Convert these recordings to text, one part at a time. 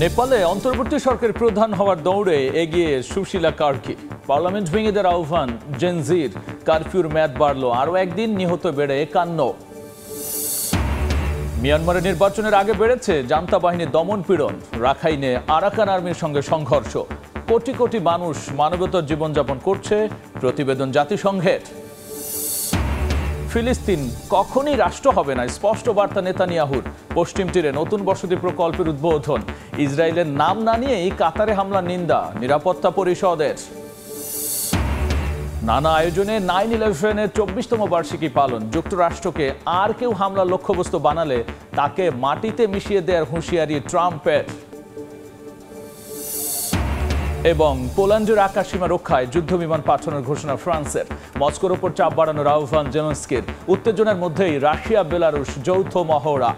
নেপালে অন্তর্বর্তী সরকারের প্রধান হওয়ার দৌড়ে এগিয়ে সুশীলা কার্কি। পার্লামেন্ট ভেঙে দেওয়ার আহ্বান জেনজির। কারফিউর মেয়াদ বাড়ল আরও একদিন, নিহত বেড়ে 51। মিয়ানমারের নির্বাচনের আগে বেড়েছে জান্তা বাহিনীর দমন পীড়ন। রাখাইনে আরাকান আর্মির সঙ্গে সংঘর্ষ। কোটি কোটি মানুষ মানবতার জীবনযাপন করছে, প্রতিবেদন জাতিসংঘের। ফিলিস্তিন কখনই রাষ্ট্র হবে না, স্পষ্ট বার্তা নেতানিয়াহুর। পশ্চিম তীরে নতুন বসতি প্রকল্পের উদ্বোধন। ইসরায়েলের নাম না নিয়েই কাতারে হামলার নিন্দা নিরাপত্তা পরিষদের। নানা আয়োজনে 9/11-এর 24তম বার্ষিকী পালন। যুক্তরাষ্ট্রকে আর কেউ হামলার লক্ষ্যবস্তু বানালে তাকে মাটিতে মিশিয়ে দেওয়ার হুঁশিয়ারি ট্রাম্পের। এবং পোল্যান্ডের আকাশসীমা রক্ষায় যুদ্ধবিমান পাঠানোর ঘোষণা ফ্রান্সের। মস্কোর ওপর চাপ বাড়ানোর আহ্বান জেলেনস্কির। উত্তেজনার মধ্যেই রাশিয়া বেলারুশ যৌথ মহড়া।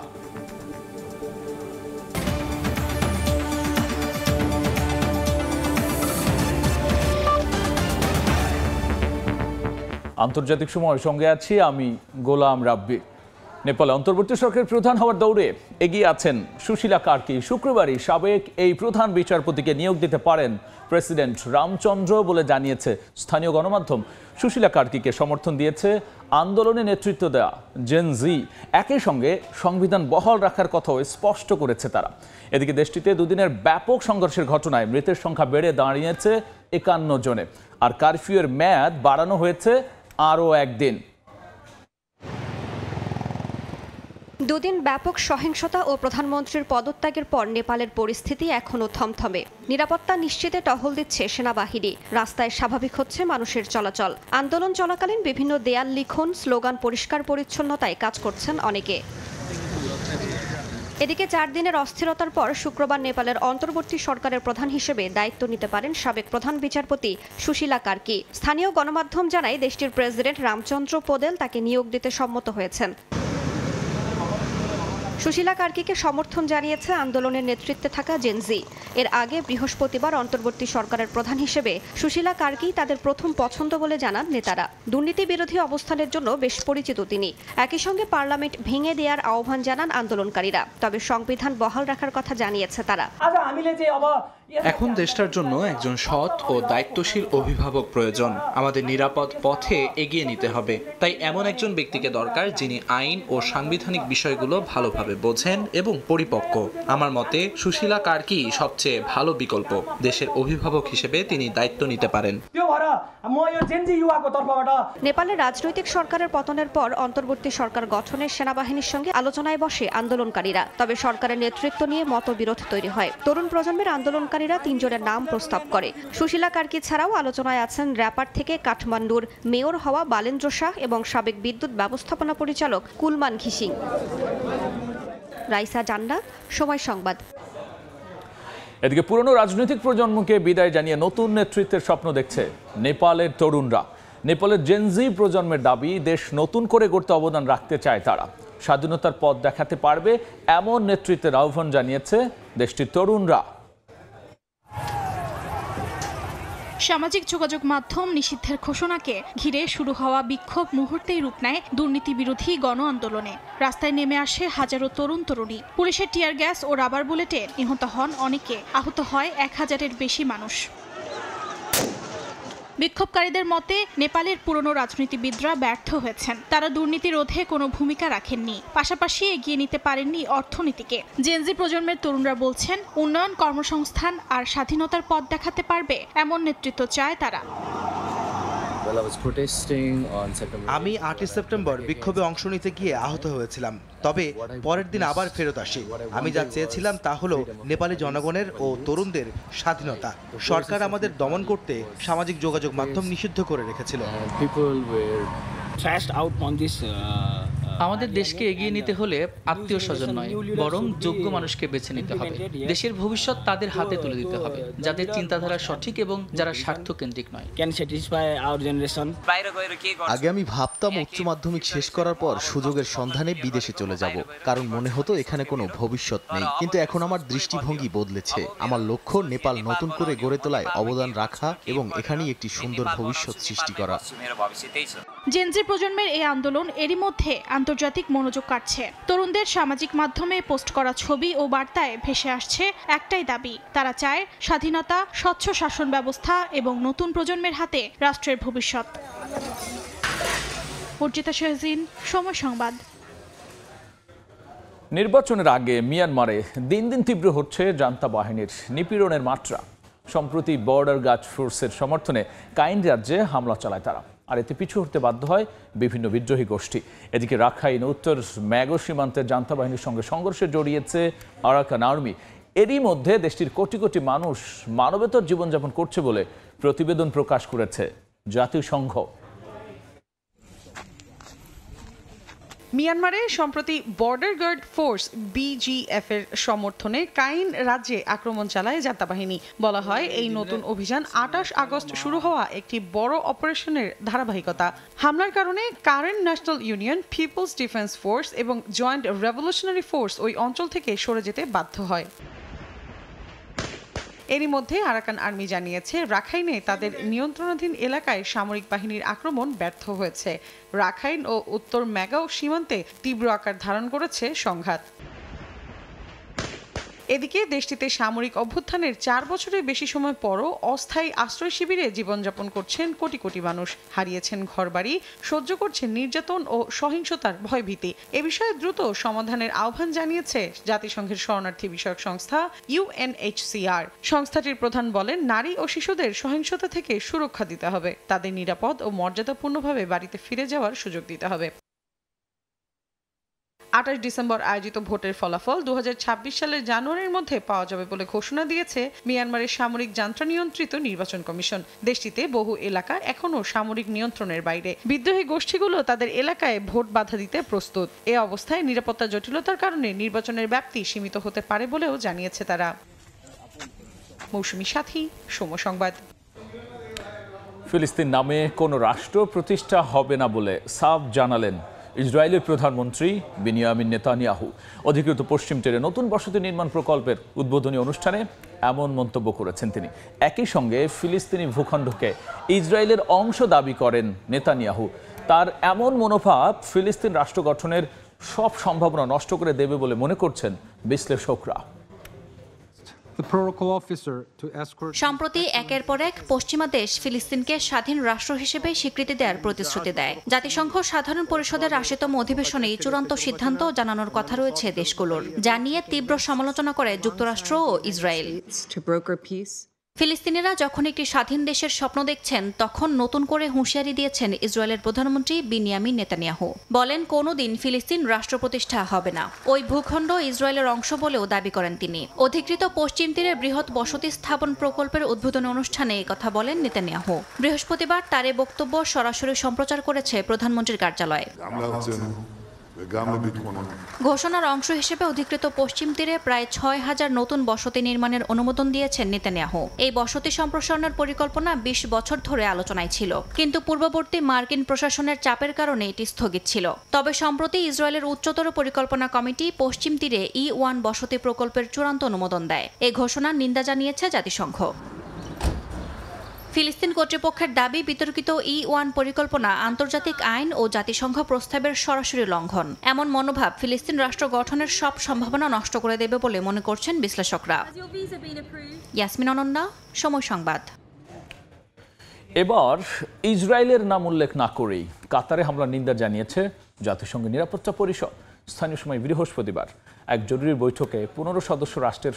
আন্তর্জাতিক সময় সঙ্গে আছি আমি গোলাম রাব্বি। নেপালে অন্তর্বর্তী সরকারের প্রধান হওয়ার দৌড়ে এগিয়ে আছেন সুশীলা কার্কি। শুক্রবারই সাবেক এই প্রধান বিচারপতিকে নিয়োগ দিতে পারেন প্রেসিডেন্ট রামচন্দ্র বলে জানিয়েছে স্থানীয় গণমাধ্যম। সুশীলা কার্কিকে সমর্থন দিয়েছে আন্দোলনে নেতৃত্ব দেওয়া জেনজি। একই সঙ্গে সংবিধান বহাল রাখার কথাও স্পষ্ট করেছে তারা। এদিকে দেশটিতে দুদিনের ব্যাপক সংঘর্ষের ঘটনায় মৃতের সংখ্যা বেড়ে দাঁড়িয়েছে 51 জনে। আর কারফিউয়ের মেয়াদ বাড়ানো হয়েছে আরও একদিন। দুদিন ব্যাপক সহিংসতা ও প্রধানমন্ত্রীর পদত্যাগের পর নেপালের পরিস্থিতি এখনও থমথমে। নিরাপত্তা নিশ্চিতে টহল দিচ্ছে সেনাবাহিনী। রাস্তায় স্বাভাবিক হচ্ছে মানুষের চলাচল। আন্দোলন চলাকালীন বিভিন্ন দেয়াল লিখন, স্লোগান, পরিষ্কার পরিচ্ছন্নতায় কাজ করছেন অনেকে। এদিকে 4 দিনের অস্থিরতার পর শুক্রবার নেপালের অন্তর্বর্তী সরকারের প্রধান হিসেবে দায়িত্ব নিতে পারেন সাবেক প্রধান বিচারপতি সুশীলা কার্কি। স্থানীয় গণমাধ্যম জানায় দেশটির প্রেসিডেন্ট রামচন্দ্র পোদেল তাকে নিয়োগ দিতে সম্মত হয়েছেন। সুশীলা কার্কিকে সমর্থন জানিয়েছে আন্দোলনের নেতৃত্বে থাকা জেনজি। এর আগে বৃহস্পতিবার অন্তর্বর্তী সরকারের প্রধান হিসেবে সুশীলা কার্কি তাদের প্রথম পছন্দ বলে জানান নেতারা। দুর্নীতি বিরোধী অবস্থানের জন্য বেশ পরিচিত তিনি। একই সঙ্গে পার্লামেন্ট ভেঙে দেওয়ার আহ্বান জানান আন্দোলনকারীরা। তবে সংবিধান বহাল রাখার কথা জানিয়েছে তারা। এখন দেশটার জন্য একজন সৎ ও দায়িত্বশীল অভিভাবক প্রয়োজন। আমাদের নিরাপদ পথে এগিয়ে নিতে হবে। তাই এমন একজন ব্যক্তিকে দরকার যিনি আইন ও সাংবিধানিক বিষয়গুলো ভালোভাবে বোঝেন এবং পরিপক্ক। আমার মতে সুশীলা কার্কি সবচেয়ে ভালো বিকল্প। দেশের অভিভাবক হিসেবে তিনি দায়িত্ব নিতে পারেন। নেপালের রাজনৈতিক সরকারের পতনের পর অন্তর্বর্তী সরকার গঠনের সেনাবাহিনীর সঙ্গে আলোচনায় বসে আন্দোলনকারীরা। তবে সরকারের নেতৃত্ব নিয়ে মতবিরোধ তৈরি হয়। তরুণ প্রজন্মের আন্দোলনকারীরা 3 জনের নাম প্রস্তাব করে। সুশীলা কার্কি ছাড়াও আলোচনায় আছেন র্যাপার থেকে কাঠমান্ডুর মেয়র হওয়া বালেন্দ্র শাহ এবং সাবেক বিদ্যুৎ ব্যবস্থাপনা পরিচালক কুলমান ঘিসিং। রাইসা জান্না, সময় সংবাদ। এদিকে পুরনো রাজনৈতিক প্রজন্মকে বিদায় জানিয়ে নতুন নেতৃত্বের স্বপ্ন দেখছে নেপালের তরুণরা। নেপালের জেনজি প্রজন্মের দাবি, দেশ নতুন করে গড়তে অবদান রাখতে চায় তারা। স্বাধীনতার পথ দেখাতে পারবে এমন নেতৃত্বের আহ্বান জানিয়েছে দেশটির তরুণরা। সামাজিক যোগাযোগ মাধ্যম নিষিদ্ধের ঘোষণাকে ঘিরে শুরু হওয়া বিক্ষোভ মুহূর্তেই রূপ নেয় দুর্নীতি বিরোধী গণ আন্দোলনে। রাস্তায় নেমে আসে হাজারো তরুণ তরুণী। পুলিশের টিয়ার গ্যাস ও রাবার বুলেটে নিহত হন অনেকে, আহত হয় 1000-এর বেশি মানুষ। বিক্ষোভকারীদের মতে নেপালের পুরনো রাজনীতিবিদরা ব্যর্থ হয়েছেন। তারা দুর্নীতি রোধে কোনো ভূমিকা রাখেননি, পাশাপাশি এগিয়ে নিতে পারেননি অর্থনীতিকে। জেনজি প্রজন্মের তরুণরা বলছেন, উন্নয়ন, কর্মসংস্থান আর স্বাধীনতার পথ দেখাতে পারবে এমন নেতৃত্ব চায় তারা। আমি 8 সেপ্টেম্বর বিক্ষোভে অংশ নিতে গিয়ে আহত হয়েছিলাম। তবে পরের দিন আবার ফেরত আসি। আমি যা চেয়েছিলাম তা হলো নেপালি জনগণের ও তরুণদের স্বাধীনতা। সরকার আমাদের দমন করতে সামাজিক যোগাযোগ মাধ্যম নিষিদ্ধ করে রেখেছিল। আমাদের দেশকে এগিয়ে নিতে হলে আত্মীয় স্বজন নয়, বরং যোগ্য মানুষকে বেছে নিতে হবে। দেশের ভবিষ্যৎ তাদের হাতে তুলে দিতে হবে, যাদের চিন্তাধারা সঠিক এবং যারা স্বার্থ কেন্দ্রিক নয়। আগে আমি ভাবতাম উচ্চ মাধ্যমিক শেষ করার পর সুযোগের সন্ধানে বিদেশে চলে যাব, কারণ মনে হতো এখানে কোনো ভবিষ্যৎ নেই। কিন্তু এখন আমার দৃষ্টিভঙ্গি বদলেছে। আমার লক্ষ্য নেপাল নতুন করে গড়ে তোলায় অবদান রাখা এবং এখানেই একটি সুন্দর ভবিষ্যৎ সৃষ্টি করা। জেনজি প্রজন্মের এই আন্দোলন এরই মধ্যে আন্তর্জাতিক মনোযোগ কাটছে। তরুণদের সামাজিক মাধ্যমে পোস্ট করা ছবি ও বার্তায় ভেসে আসছে একটাই দাবি, তারা চায় স্বাধীনতা, স্বচ্ছ শাসন ব্যবস্থা এবং নতুন প্রজন্মের হাতে রাষ্ট্রের ভবিষ্যৎ। অর্জিতা শাহজিন, সময় সংবাদ। নির্বাচনের আগে মিয়ানমারে দিন দিন তীব্র হচ্ছে জান্তা বাহিনীর নিপীড়নের মাত্রা। সম্প্রতি বর্ডার গার্ড ফোর্সের সমর্থনে কাইন রাজ্যে হামলা চালায় তারা, আর এতে পিছু হতে বাধ্য হয় বিভিন্ন বিদ্রোহী গোষ্ঠী। এদিকে রাখাইন উত্তর ম্যাগো সীমান্তের জান্তা বাহিনীর সঙ্গে সংঘর্ষে জড়িয়েছে আরাকান আর্মি। এরই মধ্যে দেশটির কোটি কোটি মানুষ মানবেতর জীবনযাপন করছে বলে প্রতিবেদন প্রকাশ করেছে জাতিসংঘ। মিয়ানমারে সম্প্রতি বর্ডার গার্ড ফোর্স BGF এর সমর্থনে কাইন রাজ্যে আক্রমণ চালায় জান্তা বাহিনী। বলা হয় এই নতুন অভিযান 28 আগস্ট শুরু হওয়া একটি বড় অপারেশনের ধারাবাহিকতা। হামলার কারণে Karen National Union, People's Defence Force এবং জয়েন্ট রেভলিউশনারি ফোর্স ওই অঞ্চল থেকে সরে যেতে বাধ্য হয়। এরই মধ্যে আরাকান আর্মি জানিয়েছে রাখাইনে তাদের নিয়ন্ত্রণাধীন এলাকায় সামরিক বাহিনীর আক্রমণ ব্যর্থ হয়েছে। রাখাইন ও উত্তর ম্যাগাও সীমান্তে তীব্র আকার ধারণ করেছে সংঘাত। এদিকে দেশটিতে সামরিক অভ্যুত্থানের 4 বছরের বেশি সময় পরও অস্থায়ী আশ্রয় শিবিরে জীবনযাপন করছেন কোটি কোটি মানুষ। হারিয়েছেন ঘরবাড়ি, সহ্য করছেন নির্যাতন ও সহিংসতার ভয়ভীতি। এ বিষয়ে দ্রুত সমাধানের আহ্বান জানিয়েছে জাতিসংঘের শরণার্থী বিষয়ক সংস্থা UNHCR। সংস্থাটির প্রধান বলেন, নারী ও শিশুদের সহিংসতা থেকে সুরক্ষা দিতে হবে, তাদের নিরাপদ ও মর্যাদাপূর্ণভাবে বাড়িতে ফিরে যাওয়ার সুযোগ দিতে হবে। 28 ডিসেম্বর আয়োজিত ভোটের ফলাফল 2026 সালের জানুয়ারির মধ্যে পাওয়া যাবে বলে ঘোষণা দিয়েছে মিয়ানমারের সামরিক যন্ত্রনিয়ন্ত্রিত নির্বাচন কমিশন। দেশটিতে বহু এলাকা এখনও সামরিক নিয়ন্ত্রণের বাইরে। বিদ্রোহী গোষ্ঠীগুলো তাদের এলাকায় ভোট বাধা দিতে প্রস্তুত। এ অবস্থায় নিরাপত্তা জটিলতার কারণে নির্বাচনের ব্যাপ্তি সীমিত হতে পারে বলেও জানিয়েছে তারা। মৌসুমী সাথী, সময় সংবাদ। ফিলিস্তিন নামে কোনো রাষ্ট্র প্রতিষ্ঠা হবে না বলে সাফ জানালেন ইসরায়েলের প্রধানমন্ত্রী বেনিয়ামিন নেতানিয়াহু। অধিকৃত পশ্চিম তীরে নতুন বসতি নির্মাণ প্রকল্পের উদ্বোধনী অনুষ্ঠানে এমন মন্তব্য করেছেন তিনি। একই সঙ্গে ফিলিস্তিনি ভূখণ্ডকে ইসরায়েলের অংশ দাবি করেন নেতানিয়াহু। তার এমন মনোভাব ফিলিস্তিন রাষ্ট্র গঠনের সব সম্ভাবনা নষ্ট করে দেবে বলে মনে করছেন বিশ্লেষকরা। সম্প্রতি একের পর এক পশ্চিমা দেশ ফিলিস্তিনকে স্বাধীন রাষ্ট্র হিসেবে স্বীকৃতি দেওয়ার প্রতিশ্রুতি দেয়। জাতিসংঘ সাধারণ পরিষদের 80তম অধিবেশনে চূড়ান্ত সিদ্ধান্ত জানানোর কথা রয়েছে দেশগুলোর, যা নিয়ে তীব্র সমালোচনা করে যুক্তরাষ্ট্র ও ইসরায়েল। ফিলিস্তিনিরা যখন একটি স্বাধীন দেশের স্বপ্ন দেখছেন, তখন নতুন করে হুঁশিয়ারি দিয়েছেন ইসরায়েলের প্রধানমন্ত্রী বেনিয়ামিন নেতানিয়াহু। বলেন, কোনোদিন ফিলিস্তিন রাষ্ট্র প্রতিষ্ঠা হবে না। ওই ভূখণ্ড ইসরায়েলের অংশ বলেও দাবি করেন তিনি। অধিকৃত পশ্চিম তীরে বৃহৎ বসতি স্থাপন প্রকল্পের উদ্বোধনী অনুষ্ঠানে কথা বলেন নেতানিয়াহু। বৃহস্পতিবার তার এই বক্তব্য সরাসরি সম্প্রচার করেছে প্রধানমন্ত্রীর কার্যালয়। ঘোষণার অংশ হিসেবে অধিকৃত পশ্চিম তীরে প্রায় 6000 নতুন বসতি নির্মাণের অনুমোদন দিয়েছেন নেতানিয়াহু। এই বসতি সম্প্রসারণের পরিকল্পনা 20 বছর ধরে আলোচনায় ছিল, কিন্তু পূর্ববর্তী মার্কিন প্রশাসনের চাপের কারণে এটি স্থগিত ছিল। তবে সম্প্রতি ইসরায়েলের উচ্চতর পরিকল্পনা কমিটি পশ্চিম তীরে E1 বসতি প্রকল্পের চূড়ান্ত অনুমোদন দেয়। এই ঘোষণার নিন্দা জানিয়েছে জাতিসংঘ। ফিলিস্তিন কর্তৃপক্ষের দাবি, বিতর্কিত E1 পরিকল্পনা আন্তর্জাতিক আইন ও জাতিসংঘ প্রস্তাবের সরাসরি লঙ্ঘন। এমন মনোভাব ফিলিস্তিন রাষ্ট্র গঠনের সব সম্ভাবনা নষ্ট করে দেবে বলে মনে করছেন বিশ্লেষকরা। ইয়াসমিন অনন্যা, সময় সংবাদ। এবার ইসরায়েলের নাম উল্লেখ না করেই কাতারে হামলার নিন্দা জানিয়েছে জাতিসংঘ নিরাপত্তা পরিষদ। স্থানীয় সময় বৃহস্পতিবার এক জরুরি বৈঠকে 15 সদস্য রাষ্ট্রের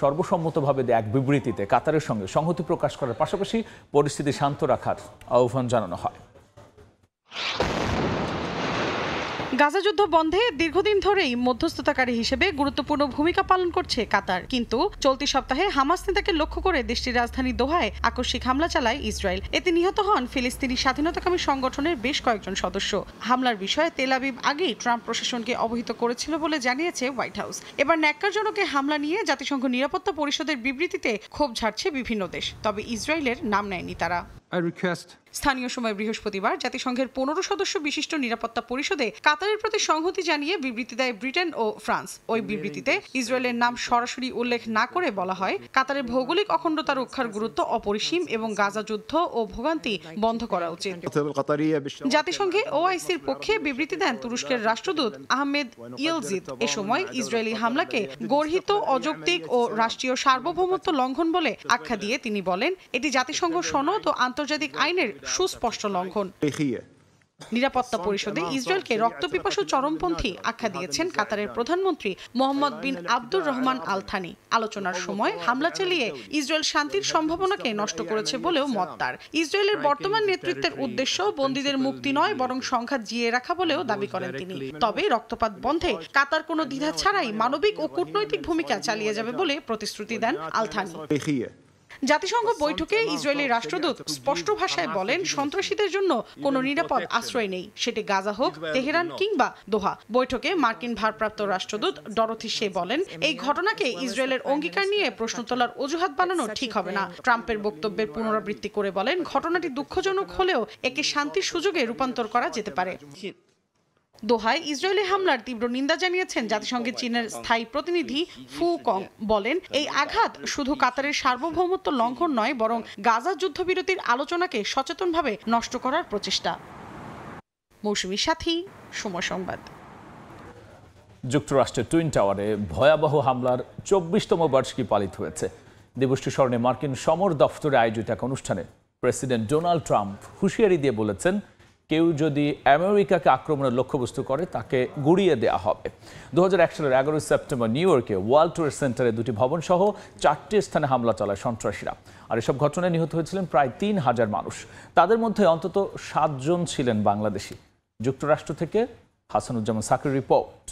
সর্বসম্মতভাবে এক বিবৃতিতে কাতারের সঙ্গে সংহতি প্রকাশ করার পাশাপাশি পরিস্থিতি শান্ত রাখার আহ্বান জানানো হয়। গাজা যুদ্ধ বন্ধে দীর্ঘদিন ধরেই মধ্যস্থতাকারী হিসেবে গুরুত্বপূর্ণ ভূমিকা পালন করছে কাতার। কিন্তু চলতি সপ্তাহে হামাস নেতাকে লক্ষ্য করে দেশটির রাজধানী দোহায় আকস্মিক হামলা চালায় ইসরায়েল। এতে নিহত হন ফিলিস্তিনি স্বাধীনতাকামী সংগঠনের বেশ কয়েকজন সদস্য। হামলার বিষয়ে তেল আবিব আগেই ট্রাম্প প্রশাসনকে অবহিত করেছিল বলে জানিয়েছে হোয়াইট হাউস। এবার ন্যাক্কারজনক হামলা নিয়ে জাতিসংঘ নিরাপত্তা পরিষদের বিবৃতিতে ক্ষোভ ঝাড়ছে বিভিন্ন দেশ, তবে ইসরায়েলের নাম নেয়নি তারা। স্থানীয় সময় বৃহস্পতিবার জাতিসংঘের 15 সদস্য বিশিষ্ট নিরাপত্তা পরিষদে কাতারের প্রতি সংহতি জানিয়ে বিবৃতি দেয় ব্রিটেন ও ফ্রান্স। ওই বিবৃতিতে ইসরায়েলের নাম সরাসরি উল্লেখ না করে বলা হয়, কাতারের ভৌগোলিক অখণ্ডতা রক্ষার গুরুত্ব অপরিসীম এবং গাজা যুদ্ধ ও ভোগান্তি বন্ধ করা উচিত। জাতিসংঘে ওআইসির পক্ষে বিবৃতি দেন তুরস্কের রাষ্ট্রদূত আহমেদ ইয়েলজিদ। এ সময় ইসরায়েলি হামলাকে গর্হিত, অযৌক্তিক ও রাষ্ট্রীয় সার্বভৌমত্ব লঙ্ঘন বলে আখ্যা দিয়ে তিনি বলেন, এটি জাতিসংঘ সনদ ও আন্তর্জাতিক আইনের সুস্পষ্ট লঙ্ঘন। নিরাপত্তা পরিষদে ইসরায়েলকে রক্তপিপাসু চরমপন্থী আখ্যা দিয়েছেন কাতারের প্রধানমন্ত্রী মোহাম্মদ বিন আব্দুর রহমান আল থানি। আলোচনার সময় হামলা চালিয়ে ইসরায়েল শান্তির সম্ভাবনাকে নষ্ট করেছে বলেও মত তার। ইসরায়েলের বর্তমান নেতৃত্বের উদ্দেশ্য বন্দীদের মুক্তি নয়, বরং সংঘাত জিয়ে রাখা বলেও দাবি করেন তিনি। তবে রক্তপাত বন্ধে কাতার কোনো দ্বিধা ছাড়াই মানবিক ও কূটনৈতিক ভূমিকা চালিয়ে যাবে বলে প্রতিশ্রুতি দেন আল থানি। জাতিসংঘ বৈঠকে ইসরায়েলি রাষ্ট্রদূত স্পষ্ট ভাষায় বলেন, সন্ত্রাসীদের জন্য কোনো নিরাপদ আশ্রয় নেই, সেটি গাজা হোক, তেহরান কিংবা দোহা। বৈঠকে মার্কিন ভারপ্রাপ্ত রাষ্ট্রদূত ডরোথি শে বলেন, এই ঘটনাকে ইসরায়েলের অঙ্গীকার নিয়ে প্রশ্ন তোলার অজুহাত বানানো ঠিক হবে না। ট্রাম্পের বক্তব্যের পুনরাবৃত্তি করে বলেন, ঘটনাটি দুঃখজনক হলেও একে শান্তির সুযোগে রূপান্তর করা যেতে পারে। দোহায় ইসরায়েলি হামলার তীব্র নিন্দা জানিয়েছেন জাতিসংঘের চীনের স্থায়ী প্রতিনিধি ফু কং। বলেন, এই আঘাত শুধু কাতারের সার্বভৌমত্ব লঙ্ঘন নয়, বরং গাজা যুদ্ধবিরতির আলোচনাকে সচেতনভাবে নষ্ট করার প্রচেষ্টা। মৌসুমী সাথী, সময় সংবাদ। যুক্তরাষ্ট্রের টুইন টাওয়ারে ভয়াবহ হামলার 24তম বার্ষিকী পালিত হয়েছে। দিবসটি স্মরণে মার্কিন সমর দফতরে আয়োজিত এক অনুষ্ঠানে প্রেসিডেন্ট ডোনাল্ড ট্রাম্প হুঁশিয়ারি দিয়ে বলেছেন, কেউ যদি আমেরিকাকে আক্রমণের লক্ষ্যবস্তু করে তাকে গুড়িয়ে দেওয়া হবে। 2001 সালের 11 সেপ্টেম্বর নিউ ইয়র্কে ওয়ার্ল্ড ট্রেড সেন্টারে 2টি ভবন সহ 4টি স্থানে হামলা চালায় সন্ত্রাসীরা। আর এসব ঘটনায় নিহত হয়েছিলেন প্রায় 3000 মানুষ। তাদের মধ্যে অন্তত 7 জন ছিলেন বাংলাদেশি। যুক্তরাষ্ট্র থেকে হাসানুজ্জামান সাকির রিপোর্ট।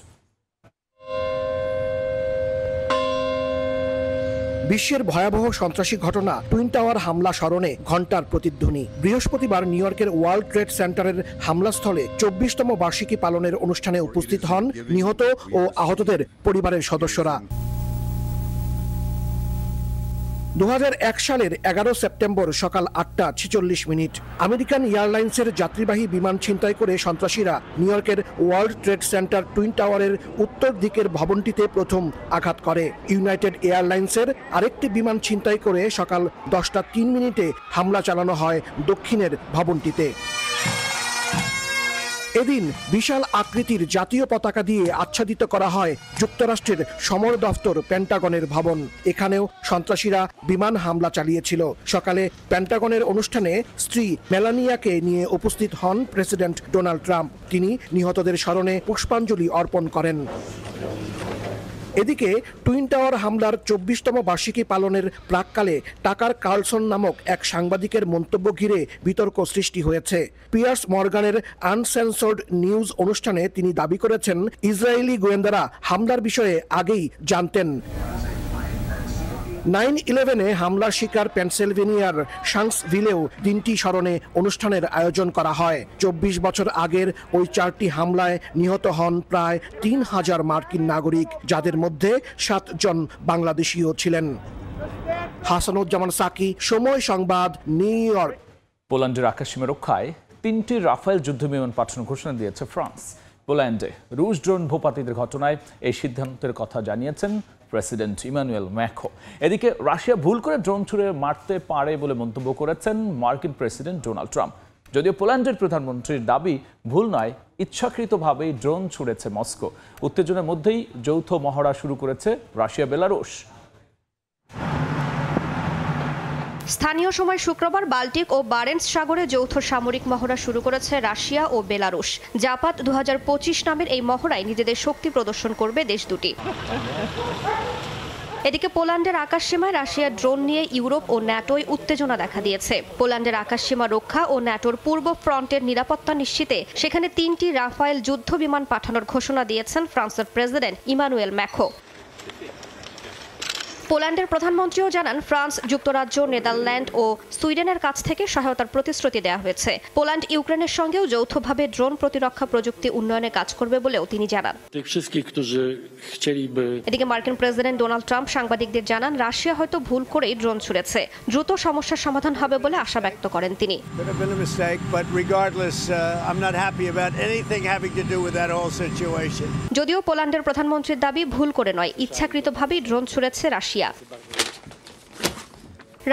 বিশ্বের ভয়াবহ সন্ত্রাসী ঘটনা টুইন টাওয়ার হামলা স্মরণে ঘণ্টার প্রতিধ্বনি। বৃহস্পতিবার নিউ ইয়র্কের ওয়ার্ল্ড ট্রেড সেন্টারের হামলাস্থলে 24তম বার্ষিকী পালনের অনুষ্ঠানে উপস্থিত হন নিহত ও আহতদের পরিবারের সদস্যরা। 2001 সালের 11 সেপ্টেম্বর সকাল 8:46 আমেরিকান এয়ারলাইন্সের যাত্রীবাহী বিমান ছিনতাই করে সন্ত্রাসীরা নিউ ইয়র্কের ওয়ার্ল্ড ট্রেড সেন্টার টুইন টাওয়ারের উত্তর দিকের ভবনটিতে প্রথম আঘাত করে। ইউনাইটেড এয়ারলাইন্সের আরেকটি বিমান ছিনতাই করে সকাল 10:03 হামলা চালানো হয় দক্ষিণের ভবনটিতে। এদিন বিশাল আকৃতির জাতীয় পতাকা দিয়ে আচ্ছাদিত করা হয় যুক্তরাষ্ট্রের সমর দফতর পেন্টাগনের ভবন। এখানেও সন্ত্রাসীরা বিমান হামলা চালিয়েছিল। সকালে পেন্টাগনের অনুষ্ঠানে স্ত্রী মেলানিয়াকে নিয়ে উপস্থিত হন প্রেসিডেন্ট ডোনাল্ড ট্রাম্প। তিনি নিহতদের স্মরণে পুষ্পাঞ্জলি অর্পণ করেন। এদিকে টুইন টাওয়ার হামলার 24তম বার্ষিকী পালনের প্রাক্কালে টাকার কার্লসন নামক এক সাংবাদিকের মন্তব্য ঘিরে বিতর্ক সৃষ্টি হয়েছে। পিয়ার্স মর্গানের আনসেন্সর্ড নিউজ অনুষ্ঠানে তিনি দাবি করেছেন, ইসরায়েলি গোয়েন্দারা হামলার বিষয়ে আগেই জানতেন। 9/11-এ হামলার শিকার পেনসিলভেনিয়ার শাঙ্কসভিলেও 3টি স্মরণে অনুষ্ঠানের আয়োজন করা হয়। 24 বছর আগের ওই 4টি হামলায় নিহত হন প্রায় 3000 মার্কিন নাগরিক, যাদের মধ্যে 7 জন বাংলাদেশীও ছিলেন। হাসানুজ্জামান সাকি, সময় সংবাদ, নিউ ইয়র্ক। পোল্যান্ডের আকাশসীমা রক্ষায় 3টি রাফায়েল যুদ্ধবিমান পাঠানোর ঘোষণা দিয়েছে ফ্রান্স। পোল্যান্ডে রুশ ড্রোন ভূপাতিতের ঘটনায় এই সিদ্ধান্তের কথা জানিয়েছেন প্রেসিডেন্ট ইমানুয়েল ম্যাক্রো। এদিকে রাশিয়া ভুল করে ড্রোন ছুড়ে মারতে পারে বলে মন্তব্য করেছেন মার্কিন প্রেসিডেন্ট ডোনাল্ড ট্রাম্প। যদিও পোল্যান্ডের প্রধানমন্ত্রীর দাবি ভুল নয়, ইচ্ছাকৃতভাবেই ড্রোন ছুড়েছে মস্কো। উত্তেজনার মধ্যেই যৌথ মহড়া শুরু করেছে রাশিয়া বেলারুশ। স্থানীয় সময় শুক্রবার বাল্টিক ও বারেন্টস সাগরে যৌথ সামরিক মহড়া শুরু করেছে রাশিয়া ও বেলারুশ। জাপাত 2025 নামের এই মহড়ায় নিজেদের শক্তি প্রদর্শন করবে দেশ দুটি। এদিকে পোল্যান্ডের আকাশসীমায় রাশিয়ার ড্রোন নিয়ে ইউরোপ ও ন্যাটোয় উত্তেজনা দেখা দিয়েছে। পোল্যান্ডের আকাশসীমা রক্ষা ও ন্যাটোর পূর্ব ফ্রন্টের নিরাপত্তা নিশ্চিতে সেখানে 3টি রাফায়েল যুদ্ধ বিমান পাঠানোর ঘোষণা দিয়েছেন ফ্রান্সের প্রেসিডেন্ট ইমানুয়েল ম্যাক্রো। পোল্যান্ডের প্রধানমন্ত্রীও জানান ফ্রান্স, যুক্তরাজ্য, নেদারল্যান্ড ও সুইডেনের কাছ থেকে সহায়তার প্রতিশ্রুতি দেওয়া হয়েছে। পোল্যান্ড ইউক্রেনের সঙ্গেও যৌথভাবে ড্রোন প্রতিরক্ষা প্রযুক্তি উন্নয়নে কাজ করবে বলেও তিনি জানান। এদিকে মার্কিন প্রেসিডেন্ট ডোনাল্ড ট্রাম্প সাংবাদিকদের জানান রাশিয়া হয়তো ভুল করেই ড্রোন ছুড়েছে, দ্রুত সমস্যার সমাধান হবে বলে আশা ব্যক্ত করেন তিনি। যদিও পোল্যান্ডের প্রধানমন্ত্রীর দাবি ভুল করে নয়, ইচ্ছাকৃতভাবেই ড্রোন ছুড়েছে রাশিয়া।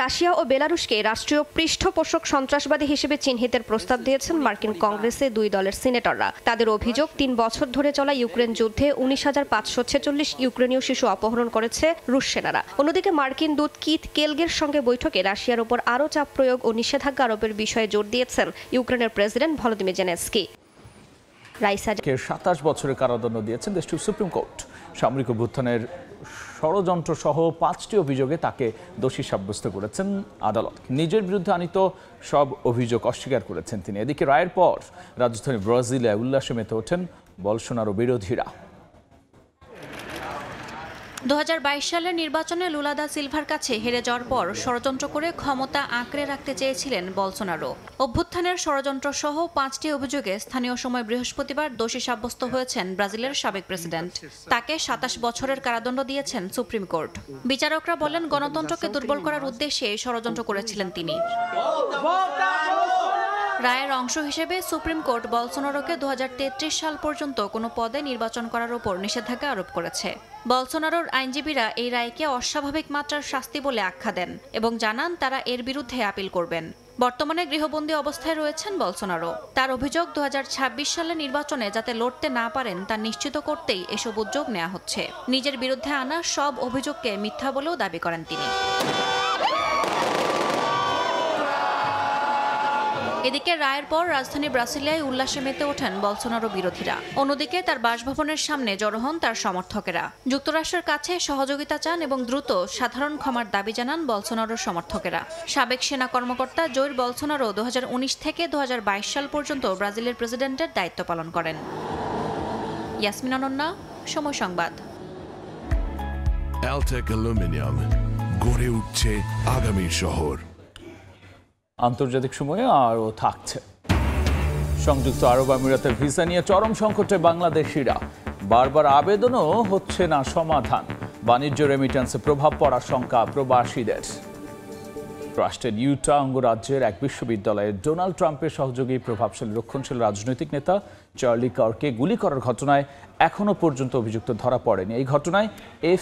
রাশিয়া ও বেলারুশকে রাষ্ট্রীয় পৃষ্ঠপোষক সন্ত্রাসবাদী হিসেবে চিহ্নিতের প্রস্তাব দিয়েছেন মার্কিন কংগ্রেসে 2 দলের সিনেটররা। তাদের অভিযোগ 3 বছর ধরে চলা ইউক্রেন যুদ্ধে 19,546 ইউক্রেনীয় শিশু অপহরণ করেছে রুশ সেনারা। অন্যদিকে মার্কিন দূত কিথ কেলগের সঙ্গে বৈঠকে রাশিয়ার উপর আরও চাপ প্রয়োগ ও নিষেধাজ্ঞা আরোপের বিষয়ে জোর দিয়েছেন ইউক্রেনের প্রেসিডেন্ট ভলোদিমির জেলেনস্কি। 27 বছরের কারাদণ্ড দিয়েছেন দেশটির সুপ্রিম কোর্ট। সামরিক অভ্যুত্থানের ষড়যন্ত্র সহ 5টি অভিযোগে তাকে দোষী সাব্যস্ত করেছেন আদালত। নিজের বিরুদ্ধে আনিত সব অভিযোগ অস্বীকার করেছেন তিনি। এদিকে রায়ের পর রাজধানী ব্রাজিলে উল্লাসে মেতে ওঠেন বলসোনারো বিরোধীরা। 2022 সালের নির্বাচনে লুলা দা সিলভার কাছে হেরে যাওয়ার পর ষড়যন্ত্র করে ক্ষমতা আঁকড়ে রাখতে চেয়েছিলেন বলসোনারো। অভ্যুত্থানের ষড়যন্ত্র সহ 5টি অভিযোগে স্থানীয় সময় বৃহস্পতিবার দোষী সাব্যস্ত হয়েছেন ব্রাজিলের সাবেক প্রেসিডেন্ট। তাকে 27 বছরের কারাদণ্ড দিয়েছেন সুপ্রিম কোর্ট। বিচারকরা বলেন গণতন্ত্রকে দুর্বল করার উদ্দেশ্যে ষড়যন্ত্র করেছিলেন তিনি। রায়ের অংশ হিসেবে সুপ্রিম কোর্ট বলসোনারোকে 2033 সাল পর্যন্ত কোনো পদে নির্বাচন করার উপর নিষেধাজ্ঞা আরোপ করেছে। বলসোনারোর আইনজীবীরা এই রায়কে অস্বাভাবিক মাত্রার শাস্তি বলে আখ্যা দেন এবং জানান তারা এর বিরুদ্ধে আপিল করবেন। বর্তমানে গৃহবন্দী অবস্থায় রয়েছেন বলসোনারো। তার অভিযোগ 2026 সালের নির্বাচনে যাতে লড়তে না পারেন তা নিশ্চিত করতেই এসব উদ্যোগ নেওয়া হচ্ছে। নিজের বিরুদ্ধে আনা সব অভিযোগকে মিথ্যা বলেও দাবি করেন তিনি। এদিকে রায়ের পর রাজধানী ব্রাসিলিয়ায় উল্লাসে মেতে ওঠেন বলসোনারো বিরোধীরা। অন্যদিকে তার বাসভবনের সামনে জড়ো হন তার সমর্থকেরা। যুক্তরাষ্ট্রের কাছে সহযোগিতা চান এবং দ্রুত সাধারণ ক্ষমার দাবি জানান বলসোনারোর সমর্থকেরা। সাবেক সেনা কর্মকর্তা জৈর বলসোনারো 2019 থেকে 2022 সাল পর্যন্ত ব্রাজিলের প্রেসিডেন্টের দায়িত্ব পালন করেন। ইয়াসমিন অনন্যা, সময় সংবাদ। অ্যালটেক অ্যালুমিনিয়াম, গড়ে উঠছে আগামীর শহর। আন্তর্জাতিক সময়ে আরও থাকছে। সংযুক্ত আরব আমিরাতের ভিসা নিয়ে চরম সংকটে বাংলাদেশিরা। বারবার আবেদনও হচ্ছে না সমাধান। বাণিজ্য রেমিটেন্সে প্রভাব পড়ার শঙ্কা প্রবাসীদের। রাষ্ট্রের ইউটা অঙ্গরাজ্যের এক বিশ্ববিদ্যালয়ে ডোনাল্ড ট্রাম্পের সহযোগী প্রভাবশালী রক্ষণশীল রাজনৈতিক নেতা চার্লি কার্ককে গুলি করার ঘটনায় এখনও পর্যন্ত অভিযুক্ত ধরা পড়েনি। এই ঘটনায়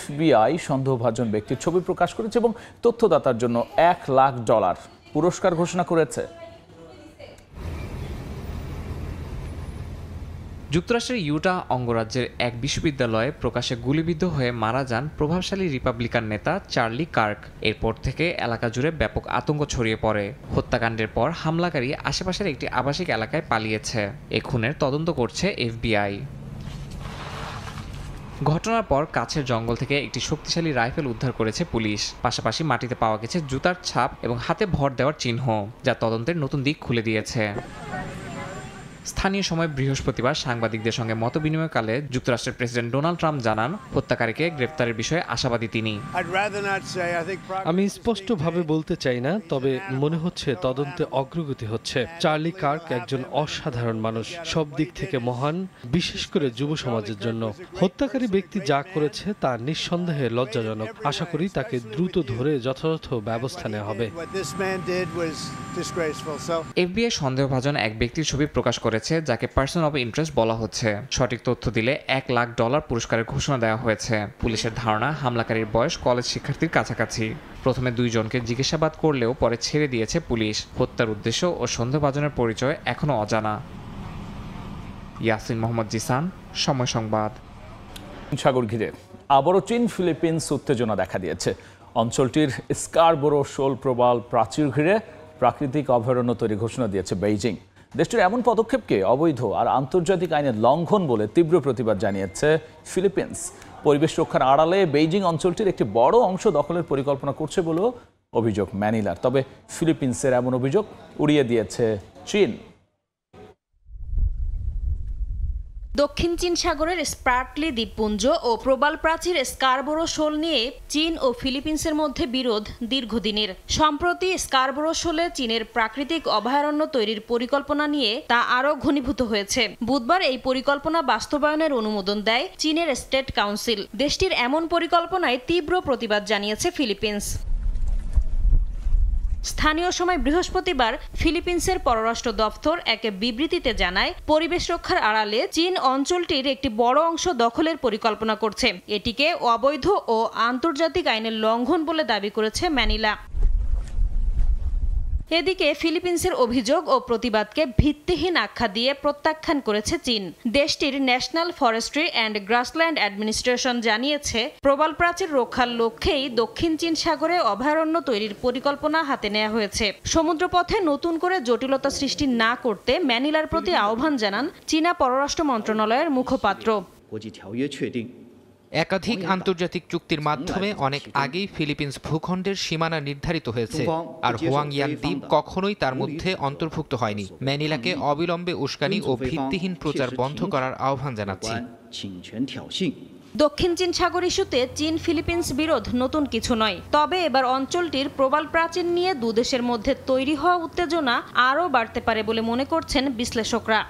FBI সন্দেহভাজন ব্যক্তির ছবি প্রকাশ করেছে এবং তথ্যদাতার জন্য $1 লাখ পুরস্কার ঘোষণা করেছে। যুক্তরাষ্ট্রের ইউটা অঙ্গরাজ্যের এক বিশ্ববিদ্যালয়ে প্রকাশ্যে গুলিবিদ্ধ হয়ে মারা যান প্রভাবশালী রিপাবলিকান নেতা চার্লি কার্ক। এরপর থেকে এলাকা জুড়ে ব্যাপক আতঙ্ক ছড়িয়ে পড়ে। হত্যাকাণ্ডের পর হামলাকারী আশেপাশের একটি আবাসিক এলাকায় পালিয়েছে। এ খুনের তদন্ত করছে FBI। ঘটনার পর কাছের জঙ্গল থেকে একটি শক্তিশালী রাইফেল উদ্ধার করেছে পুলিশ। পাশাপাশি মাটিতে পাওয়া গেছে জুতার ছাপ এবং হাতে ভর দেওয়ার চিহ্ন, যা তদন্তের নতুন দিক খুলে দিয়েছে। স্থানীয় সময় বৃহস্পতিবার সাংবাদিকদের সঙ্গে মতবিনিময়কালে যুক্তরাষ্ট্রের প্রেসিডেন্ট ডোনাল্ড ট্রাম্প জানান হত্যাকারীকে গ্রেফতারের বিষয়ে আশাবাদী তিনি। আমি স্পষ্টভাবে বলতে চাই না, তবে মনে হচ্ছে তদন্তে অগ্রগতি হচ্ছে। চার্লি কার্ক একজন অসাধারণ মানুষ, সব দিক থেকে মহান, বিশেষ করে যুব সমাজের জন্য। হত্যাকারী ব্যক্তি যা করেছে তা নিঃসন্দেহে লজ্জাজনক। আশা করি তাকে দ্রুত ধরে যথাযথ ব্যবস্থা নেওয়া হবে। FBI সন্দেহভাজন এক ব্যক্তির ছবি প্রকাশ করেছে, যাকে পার্সন অব ইন্টারেস্ট বলা হচ্ছে। সঠিক তথ্য দিলে $1 লাখ পুরস্কারের ঘোষণা দেওয়া হয়েছে। পুলিশের ধারণা হামলাকারীর বয়স কলেজ শিক্ষার্থীর কাছাকাছি। প্রথমে 2 জনকে জিজ্ঞাসাবাদ করলেও পরে ছেড়ে দিয়েছে পুলিশ। হত্যার উদ্দেশ্য ও সন্দেহভাজনের পরিচয় এখনও অজানা। ইয়াসিন মোহাম্মদ জিসান, সময় সংবাদ। সাগর ঘিরে আবারও চীন ফিলিপিন্স উত্তেজনা দেখা দিয়েছে। অঞ্চলটির স্কারবোরো শোল প্রবাল প্রাচীর ঘিরে প্রাকৃতিক অভয়ারণ্য তৈরি ঘোষণা দিয়েছে বেইজিং। দেশটির এমন পদক্ষেপকে অবৈধ আর আন্তর্জাতিক আইনের লঙ্ঘন বলে তীব্র প্রতিবাদ জানিয়েছে ফিলিপিন্স। পরিবেশ রক্ষার আড়ালে বেইজিং অঞ্চলটির একটি বড় অংশ দখলের পরিকল্পনা করছে বলেও অভিযোগ ম্যানিলার। তবে ফিলিপিন্সের এমন অভিযোগ উড়িয়ে দিয়েছে চীন। দক্ষিণ চীন সাগরের স্প্রাটলি দ্বীপপুঞ্জ ও প্রবাল প্রাচীর স্কারবোরো শোল নিয়ে চীন ও ফিলিপিন্সের মধ্যে বিরোধ দীর্ঘদিনের। সম্প্রতি স্কারবোরো শোলে চীনের প্রাকৃতিক অভয়ারণ্য তৈরির পরিকল্পনা নিয়ে তা আরও ঘনীভূত হয়েছে। বুধবার এই পরিকল্পনা বাস্তবায়নের অনুমোদন দেয় চীনের স্টেট কাউন্সিল। দেশটির এমন পরিকল্পনায় তীব্র প্রতিবাদ জানিয়েছে ফিলিপিন্স। স্থানীয় সময় বৃহস্পতিবার ফিলিপিন্সের পররাষ্ট্র দপ্তর এক বিবৃতিতে জানায়, পরিবেশ রক্ষার আড়ালে চীন অঞ্চলটির একটি বড় অংশ দখলের পরিকল্পনা করছে। এটিকে অবৈধ ও আন্তর্জাতিক আইনের লঙ্ঘন বলে দাবি করেছে ম্যানিলা। এদিকে ফিলিপিন্সের অভিযোগ ও প্রতিবাদকে ভিত্তিহীন আখ্যা দিয়ে প্রত্যাখ্যান করেছে চীন। দেশটির national forestry and grassland administration জানিয়েছে, প্রবাল প্রাচীর রক্ষার লক্ষ্যেই দক্ষিণ চীন সাগরে অভয়ারণ্য তৈরির পরিকল্পনা হাতে নেওয়া হয়েছে। সমুদ্রপথে নতুন করে জটিলতা সৃষ্টি না করতে ম্যানিলার প্রতি আহ্বান জানান চীনা পররাষ্ট্র মন্ত্রণালয়ের মুখপাত্র। একাধিক আন্তর্জাতিক চুক্তির মাধ্যমে অনেক আগেই ফিলিপিন্স ভূখণ্ডের সীমানা নির্ধারিত হয়েছে, আর হোয়াংয়ান দ্বীপ কখনোই তার মধ্যে অন্তর্ভুক্ত হয়নি। ম্যানিলাকে অবিলম্বে উস্কানি ও ভিত্তিহীন প্রচার বন্ধ করার আহ্বান জানাচ্ছি। দক্ষিণ চীন সাগর ইস্যুতে চীন ফিলিপিন্স বিরোধ নতুন কিছু নয়, তবে এবার অঞ্চলটির প্রবাল প্রাচীর নিয়ে দুদেশের মধ্যে তৈরি হওয়া উত্তেজনা আরও বাড়তে পারে বলে মনে করছেন বিশ্লেষকরা।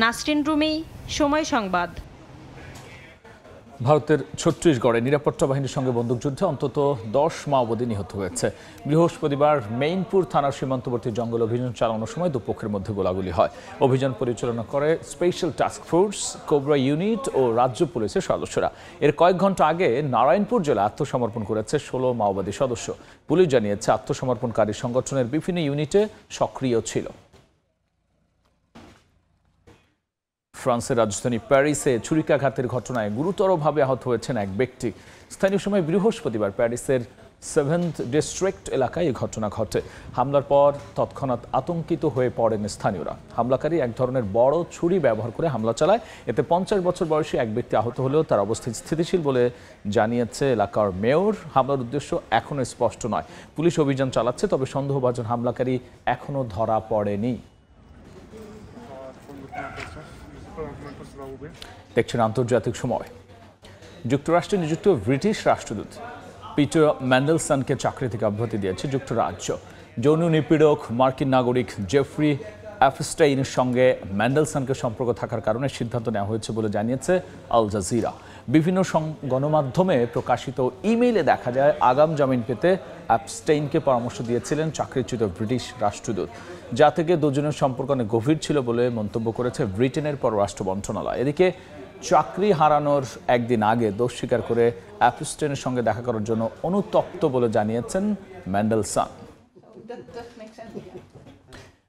নাসরিন রুমি, সময় সংবাদ। ভারতের ছত্তিশগড়ে নিরাপত্তা বাহিনীর সঙ্গে বন্দুকযুদ্ধে অন্তত 10 মাওবাদী নিহত হয়েছে। বৃহস্পতিবার মেইনপুর থানার সীমান্তবর্তী জঙ্গল অভিযান চালানোর সময় দুপক্ষের মধ্যে গোলাগুলি হয়। অভিযান পরিচালনা করে special task force, cobra unit ও রাজ্য পুলিশের সদস্যরা। এর কয়েক ঘন্টা আগে নারায়ণপুর জেলায় আত্মসমর্পণ করেছে 16 মাওবাদী সদস্য। পুলিশ জানিয়েছে, আত্মসমর্পণকারী সংগঠনের বিভিন্ন ইউনিটে সক্রিয় ছিল। ফ্রান্সের রাজধানী প্যারিসে ছুরিকাঘাতের ঘটনায় গুরুতরভাবে আহত হয়েছেন এক ব্যক্তি। স্থানীয় সময় বৃহস্পতিবার প্যারিসের 7th ডিস্ট্রিক্ট এলাকায় এই ঘটনা ঘটে। হামলার পর তৎক্ষণাৎ আতঙ্কিত হয়ে পড়েন স্থানীয়রা। হামলাকারী এক ধরনের বড় ছুরি ব্যবহার করে হামলা চালায়। এতে 50 বছর বয়সী এক ব্যক্তি আহত হলেও তার অবস্থা স্থিতিশীল বলে জানিয়েছে এলাকার মেয়র। হামলার উদ্দেশ্য এখনও স্পষ্ট নয়। পুলিশ অভিযান চালাচ্ছে, তবে সন্দেহভাজন হামলাকারী এখনও ধরা পড়েনি। দেখছেন আন্তর্জাতিক সময়। যুক্তরাষ্ট্রে নিযুক্ত ব্রিটিশ রাষ্ট্রদূত পিটার ম্যান্ডেলসনকে চাকরি থেকে অব্যাহতি দিয়েছে যুক্তরাজ্য। যৌন নিপীড়ক মার্কিন নাগরিক জেফ্রি এপস্টাইনের সঙ্গে ম্যান্ডেলসনকে সম্পর্ক থাকার কারণে সিদ্ধান্ত নেওয়া হয়েছে বলে জানিয়েছে আল জাজিরা। বিভিন্ন গণমাধ্যমে প্রকাশিত ইমেইলে দেখা যায়, আগাম জামিন পেতে এপস্টাইনকে পরামর্শ দিয়েছিলেন চাকরিচ্যুত ব্রিটিশ রাষ্ট্রদূত, যা থেকে দুজনের সম্পর্ক অনেক গভীর ছিল বলে মন্তব্য করেছে ব্রিটেনের পররাষ্ট্র মন্ত্রণালয়। এদিকে চাকরি হারানোর একদিন আগে দোষ স্বীকার করে এপস্টাইনের সঙ্গে দেখা করার জন্য অনুতপ্ত বলে জানিয়েছেন ম্যান্ডেলসন।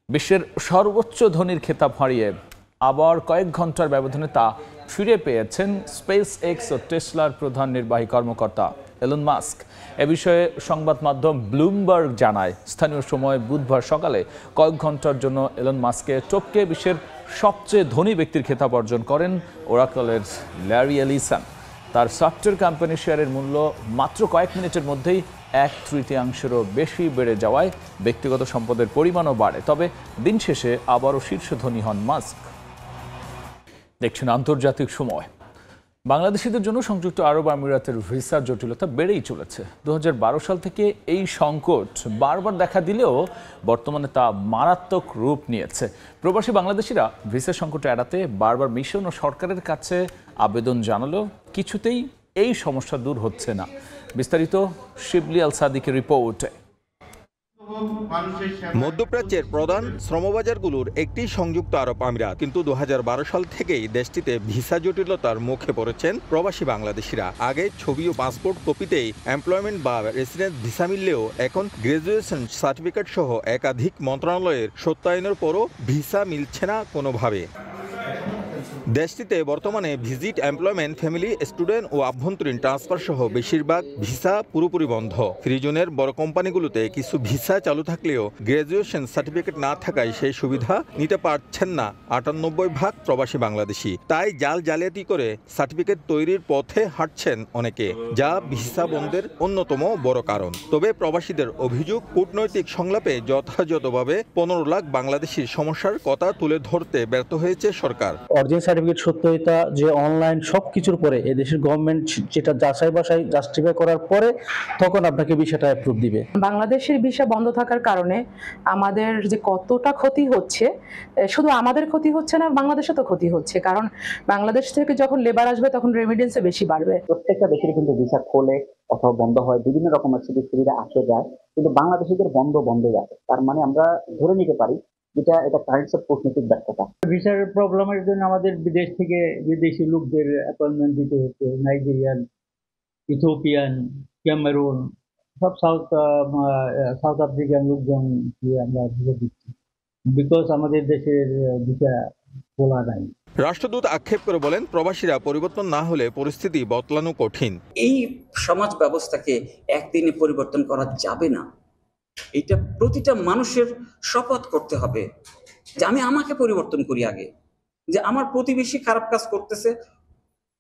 বিশ্বের সর্বোচ্চ ধনীর খেতাব হারিয়ে আবার কয়েক ঘন্টার ব্যবধানে তা ফিরে পেয়েছেন স্পেস এক্স ও টেসলার প্রধান নির্বাহী কর্মকর্তা এলন মাস্ক। এ বিষয়ে সংবাদ মাধ্যম ব্লুমবার্গ জানায়, স্থানীয় সময় বুধবার সকালে কয়েক ঘন্টার জন্য এলন মাস্ককে টপকে বিশ্বের সবচেয়ে ধনী ব্যক্তির খেতাব অর্জন করেন ওরাকলের ল্যারি এলিসন। তার সফটওয়্যার কোম্পানির শেয়ারের মূল্য মাত্র কয়েক মিনিটের মধ্যেই 1/3 বেশি বেড়ে যাওয়ায় ব্যক্তিগত সম্পদের পরিমাণও বাড়ে। তবে দিন শেষে আবারও শীর্ষ ধনী হন মাস্ক। দেখছেন আন্তর্জাতিক সময়। বাংলাদেশিদের জন্য সংযুক্ত আরব আমিরাতের ভিসার জটিলতা বেড়েই চলেছে। 2012 সাল থেকে এই সংকট বারবার দেখা দিলেও বর্তমানে তা মারাত্মক রূপ নিয়েছে। প্রবাসী বাংলাদেশিরা ভিসা সংকট এড়াতে বারবার মিশন ও সরকারের কাছে আবেদন জানালেও কিছুতেই এই সমস্যা দূর হচ্ছে না। বিস্তারিত শিবলি আল সাদিকের রিপোর্টে। মধ্যপ্রাচ্যের প্রধান শ্রমবাজারগুলোর একটি সংযুক্ত আরব আমিরাত, কিন্তু 2012 সাল থেকেই দেশটিতে ভিসা জটিলতার মুখে পড়েছেন প্রবাসী বাংলাদেশিরা। আগে ছবি ও পাসপোর্ট কপিতেই এমপ্লয়মেন্ট বা রেসিডেন্স ভিসা মিললেও এখন গ্রাজুয়েশন সার্টিফিকেট সহ একাধিক মন্ত্রণালয়ের সত্যায়নের পরও ভিসা মিলছে না কোনোভাবে। দেশটিতে বর্তমানে ভিজিট, এমপ্লয়মেন্ট, ফ্যামিলি, স্টুডেন্ট ও আভ্যন্তরীণ ট্রান্সফার সহ বেশিরভাগ ভিসা পুরোপুরি বন্ধ। ফ্রি জোনের বড় কোম্পানিগুলোতে কিছু ভিসা চালু থাকলেও গ্র্যাজুয়েশন সার্টিফিকেট না থাকায় সেই সুবিধা নিতে পারছেন না 98% প্রবাসী বাংলাদেশি। তাই জালিয়াতি করে সার্টিফিকেট তৈরির পথে হাঁটছেন অনেকে, যা ভিসা বন্ধের অন্যতম বড় কারণ। তবে প্রবাসীদের অভিযোগ, কূটনৈতিক সংলাপে যথাযথভাবে 15 লাখ বাংলাদেশির সমস্যার কথা তুলে ধরতে ব্যর্থ হয়েছে সরকার। অরিজিনাল সার্টিফিকেট সত্যতা যে অনলাইন সবকিছুর পরে এদেশের গভর্নমেন্ট যেটা যাচাই বাছাই জাস্টিফাই করার পরে তখন আপনাকে ভিসাটা অ্যাপ্রুভ দিবে। বাংলাদেশের ভিসা বন্ধ থাকার কারণে আমাদের যে কতটা ক্ষতি হচ্ছে, শুধু আমাদের ক্ষতি হচ্ছে না, বাংলাদেশে তো ক্ষতি হচ্ছে। কারণ বাংলাদেশ থেকে যখন লেবার আসবে তখন রেমিটেন্সে বেশি বাড়বে। প্রত্যেকটা দেশের কিন্তু ভিসা খোলে অথবা বন্ধ হয়, বিভিন্ন রকমের সুযোগ সুবিধা আসে যায়, কিন্তু বাংলাদেশিদের বন্ধ আছে। তার মানে আমরা ধরে নিতে পারি এটা কারেন্ট কূটনৈতিক ব্যর্থতা। ভিসার প্রবলেমের জন্য আমাদের বিদেশ থেকে বিদেশি লোকদের অ্যাপয়েন্টমেন্ট দিতে হচ্ছে। নাইজেরিয়ান, ইথিওপিয়ান, ক্যামেরুন, সব সাউথ আফ্রিকান লোকজন আমরা ভিসা দিচ্ছি, বিকজ আমাদের দেশের ভিসা খোলা নাই। রাষ্ট্রদূত আক্ষেপ করে বলেন, প্রবাসীরা পরিবর্তন না হলে পরিস্থিতি বদলানো কঠিন। এই সমাজ ব্যবস্থাকে একদিনে পরিবর্তন করা যাবে না। এটা প্রতিটা মানুষের শপথ করতে হবে যে আমি আমাকে পরিবর্তন করি আগে। যে আমার প্রতিবেশী খারাপ কাজ করতেছে,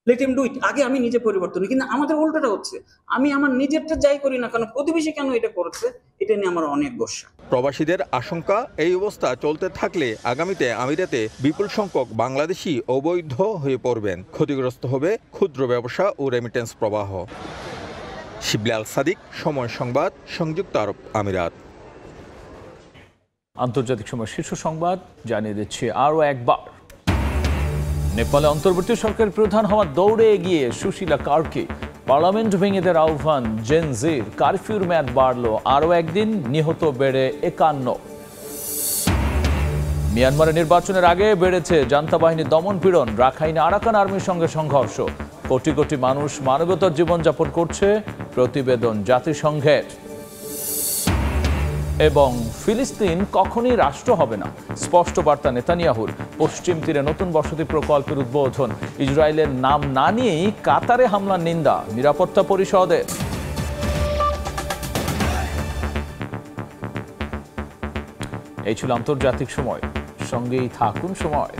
লেট হিম ডু ইট, আগে আমি নিজে পরিবর্তন। কিন্তু আমাদের উল্টোটা হচ্ছে, আমি আমার নিজেরটা যাই করি না কেন, প্রতিবেশী কেন এটা করছে, এটা নিয়ে আমার অনেক গোসা। প্রবাসীদের আশঙ্কা, এই অবস্থা চলতে থাকলে আগামীতে আমিরাতে বিপুল সংখ্যক বাংলাদেশি অবৈধ হয়ে পড়বেন। ক্ষতিগ্রস্ত হবে ক্ষুদ্র ব্যবসা ও রেমিটেন্স প্রবাহ। শিবলি আল সাদিক, সময় সংবাদ, সংযুক্ত আরব আমিরাত। আন্তর্জাতিক সময় শীর্ষ সংবাদ জানিয়ে দিচ্ছি আরও একবার। নেপালে অন্তর্বর্তী সরকারের প্রধান হওয়ার দৌড়ে এগিয়ে সুশীলা কার্কি। পার্লামেন্ট ভেঙে দেওয়ার আহ্বান জেন জির। কারফিউর মেয়াদ বাড়ল আরও একদিন, নিহত বেড়ে 51। মিয়ানমারে নির্বাচনের আগে বেড়েছে জান্তা বাহিনীর দমন পীড়ন। রাখাইনে আরাকান আর্মির সঙ্গে সংঘর্ষ। কোটি কোটি মানুষ মানবতার জীবনযাপন করছে, প্রতিবেদন জাতিসংঘের। এবং ফিলিস্তিন কখনই রাষ্ট্র হবে না, স্পষ্ট বার্তা নেতানিয়াহুর। পশ্চিম তীরে নতুন বসতি প্রকল্পের উদ্বোধন। ইসরায়েলের নাম না নিয়েই কাতারে হামলার নিন্দা নিরাপত্তা পরিষদের। এই ছিল আন্তর্জাতিক সময়। সঙ্গেই থাকুন সময়।